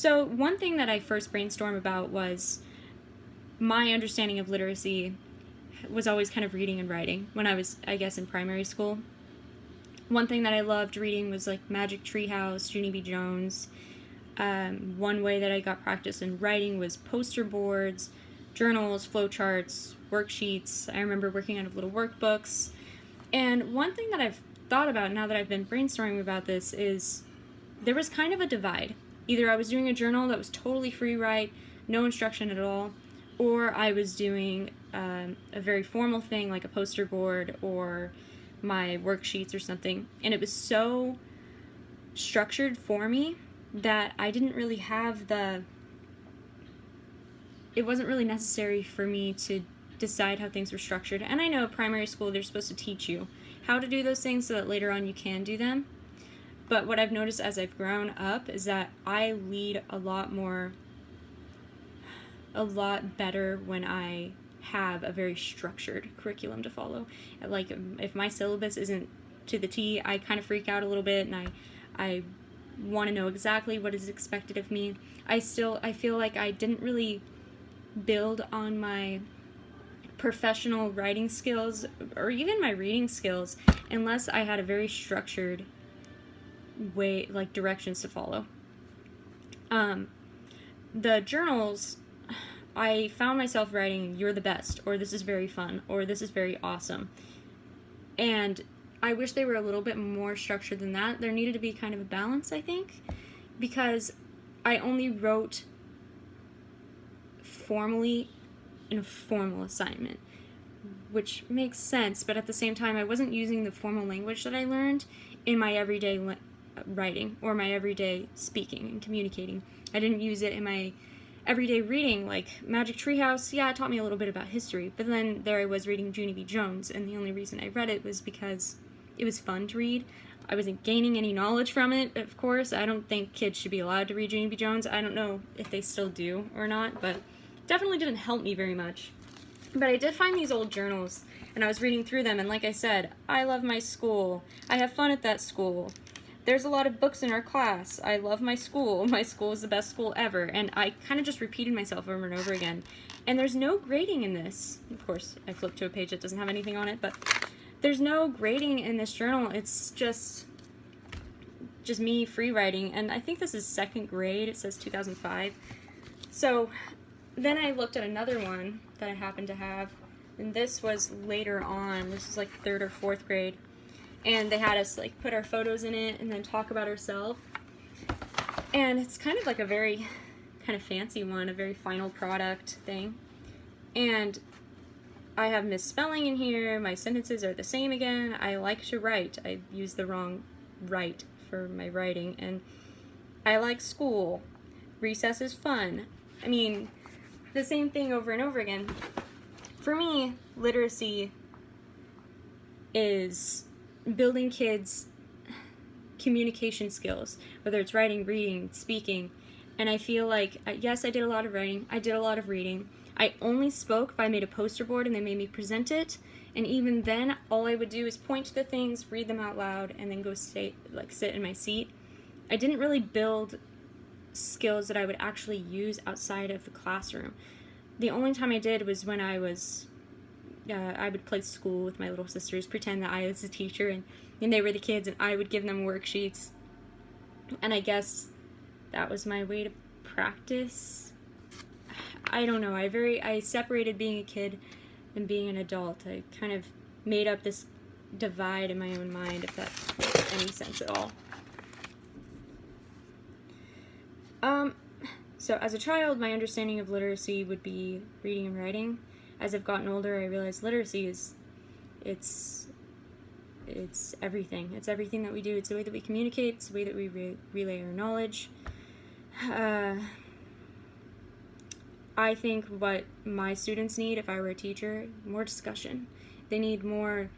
So one thing that I first brainstormed about was my understanding of literacy was always kind of reading and writing when I was, I guess, in primary school. One thing that I loved reading was like Magic Treehouse, Junie B. Jones. One way that I got practice in writing was poster boards, journals, flowcharts, worksheets. I remember working out of little workbooks. And one thing that I've thought about now that I've been brainstorming about this is there was kind of a divide. Either I was doing a journal that was totally free write, no instruction at all, or I was doing a very formal thing like a poster board or my worksheets or something. And it was so structured for me that I didn't really have it wasn't really necessary for me to decide how things were structured. And I know primary school, they're supposed to teach you how to do those things so that later on you can do them. But what I've noticed as I've grown up is that I lead a lot better when I have a very structured curriculum to follow. Like, if my syllabus isn't to the T, I kind of freak out a little bit, and I want to know exactly what is expected of me. I feel like I didn't really build on my professional writing skills or even my reading skills unless I had a very structured way, like directions to follow. The journals, I found myself writing, "You're the best," or "This is very fun," or "This is very awesome." And I wish they were a little bit more structured than that. There needed to be kind of a balance, I think, because I only wrote formally in a formal assignment, which makes sense, but at the same time, I wasn't using the formal language that I learned in my everyday writing or my everyday speaking and communicating. I didn't use it in my everyday reading, like Magic Treehouse. Yeah, it taught me a little bit about history, but then there I was reading Junie B. Jones, and the only reason I read it was because it was fun to read. I wasn't gaining any knowledge from it, of course. I don't think kids should be allowed to read Junie B. Jones. I don't know if they still do or not, but definitely didn't help me very much. But I did find these old journals, and I was reading through them, and like I said, I love my school. I have fun at that school. There's a lot of books in our class. I love my school. My school is the best school ever. And I kind of just repeated myself over and over again. And there's no grading in this. Of course, I flipped to a page that doesn't have anything on it, but there's no grading in this journal. It's just me free writing. And I think this is second grade. It says 2005. So then I looked at another one that I happened to have. And this was later on. This was like third or fourth grade. And they had us like put our photos in it and then talk about ourselves. And it's kind of like a very kind of fancy one, a very final product thing. And I have misspelling in here. My sentences are the same again. I like to write. I used the wrong write for my writing. And I like school. Recess is fun. I mean, the same thing over and over again. For me, literacy is building kids' communication skills, whether it's writing, reading, speaking. And I feel like, yes, I did a lot of writing, I did a lot of reading. I only spoke if I made a poster board and they made me present it. And even then, all I would do is point to the things, read them out loud, and then go sit in my seat. I didn't really build skills that I would actually use outside of the classroom. The only time I did was when I would play school with my little sisters, pretend that I was the teacher and they were the kids, and I would give them worksheets. And I guess that was my way to practice. I don't know. I separated being a kid and being an adult. I kind of made up this divide in my own mind, if that makes any sense at all. So as a child, my understanding of literacy would be reading and writing. As I've gotten older, I realized literacy it's everything. It's everything that we do. It's the way that we communicate. It's the way that we relay our knowledge. I think what my students need, if I were a teacher, more discussion. They need more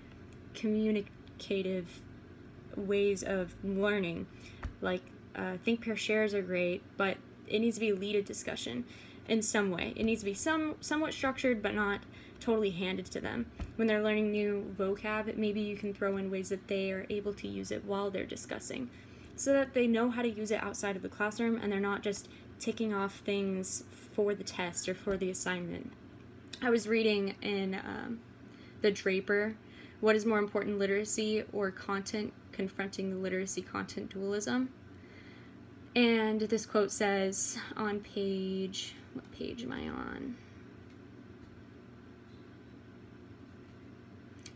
communicative ways of learning. Like, think, pair, shares are great, but it needs to be a leaded discussion in some way. It needs to be somewhat structured, but not totally handed to them. When they're learning new vocab, maybe you can throw in ways that they are able to use it while they're discussing, so that they know how to use it outside of the classroom and they're not just ticking off things for the test or for the assignment. I was reading in the Draper, What is More Important, Literacy or Content? Confronting the Literacy Content Dualism. And this quote says on page, what page am I on?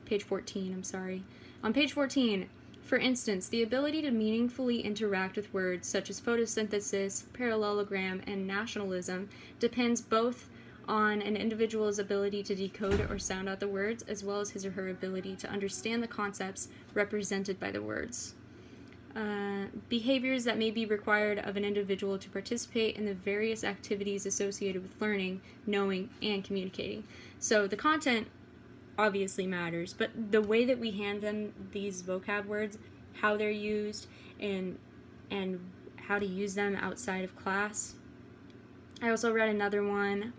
Page 14, I'm sorry. On page 14, for instance, the ability to meaningfully interact with words such as photosynthesis, parallelogram, and nationalism depends both on an individual's ability to decode or sound out the words, as well as his or her ability to understand the concepts represented by the words. Behaviors that may be required of an individual to participate in the various activities associated with learning, knowing, and communicating. So the content obviously matters, but the way that we hand them these vocab words, how they're used, and how to use them outside of class. I also read another one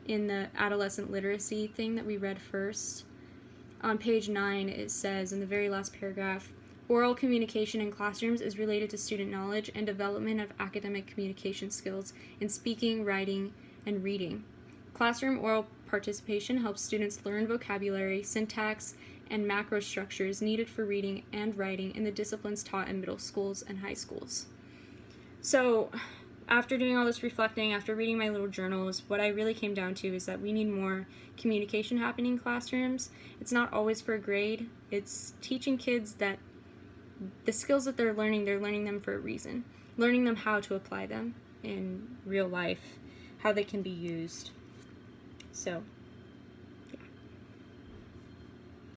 in the adolescent literacy thing that we read first. On page 9, it says in the very last paragraph, oral communication in classrooms is related to student knowledge and development of academic communication skills in speaking, writing, and reading. Classroom oral participation helps students learn vocabulary, syntax, and macro structures needed for reading and writing in the disciplines taught in middle schools and high schools. So, after doing all this reflecting, after reading my little journals, what I really came down to is that we need more communication happening in classrooms. It's not always for a grade. It's teaching kids that the skills that they're learning them for a reason. Learning them how to apply them in real life, how they can be used. So